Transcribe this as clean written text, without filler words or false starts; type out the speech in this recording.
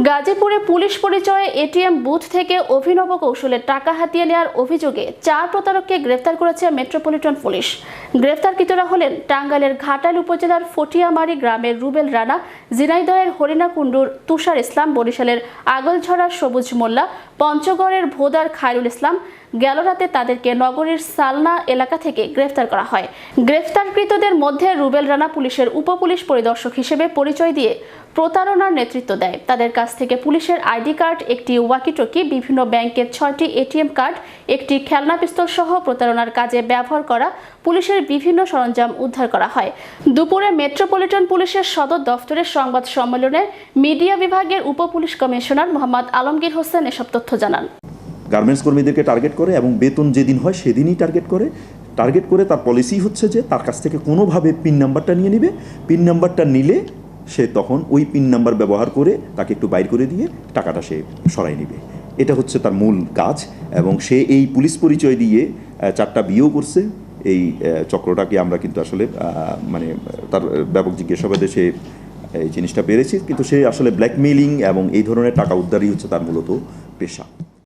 গাজীপুরে পুলিশ পরিচয়ে ATM booth থেকে অভিনব কৌশলে টাকা হাতিয়ে নেওয়ার অভিযোগে 4 প্রতারককে গ্রেফতার করেছে মেট্রোপলিটন পুলিশ। গ্রেফতারকৃতরা হলেন টাঙ্গাইলের ঘাটাইল উপজেলার ফটিয়ামারি গ্রামের রুবেল রানা, ঝিনাইদহের হরিণাকুণ্ডুর তুষার ইসলাম, বরিশালের আগলঝরার সবুজ মোল্লা, পঞ্চগড়ের ভোদার খায়রুল ইসলাম। গেল রাতে তাদেরকে নগরীর সালনা এলাকা থেকে গ্রেফতার করা হয়। গ্রেফতারকৃতদের মধ্যে রুবেল রানা পুলিশের উপপুলিশ পরিদর্শক হিসেবে পরিচয় দিয়ে প্রতারণার নেতৃত্ব দেয়। তাদের কাছ থেকে পুলিশের আইডি কার্ড, একটি ওয়াকিটকি, বিভিন্ন ব্যাংকের 6টি এটিএম কার্ড, একটি খেলনা পিস্তল সহ প্রতারণার কাজে ব্যবহার করা পুলিশের বিভিন্ন সরঞ্জাম উদ্ধার করা হয়। দুপুরে মেট্রোপলিটন পুলিশের সদর দফতরের সংবাদ সম্মেলনে মিডিয়া বিভাগের উপপুলিশ কমিশনার মোহাম্মদ আলমগীর হোসেন এসব তথ্য জানান। গার্মেন্টস কর্মীদেরকে টার্গেট করে এবং বেতন যেদিন হয় সেদিনই টার্গেট করে তার পলিসি হচ্ছে যে তার কাছ থেকে কোনোভাবে পিন নাম্বারটা নিয়ে নেবে। পিন নাম্বারটা নিলে সে তখন ওই পিন নাম্বার ব্যবহার করে তাকে একটু বাইর করে দিয়ে টাকাটা সে সরাই নেবে। এটা হচ্ছে তার মূল কাজ এবং সে এই পুলিশ পরিচয় দিয়ে 4টা বিয়েও করছে। এই চক্রটাকে আমরা কিন্তু আসলে তার ব্যাপক জিজ্ঞাসাবাদে সে এই জিনিসটা পেরেছে, কিন্তু সে আসলে ব্ল্যাকমেইলিং এবং এই ধরনের টাকা উদ্ধারই হচ্ছে তার মূলত পেশা।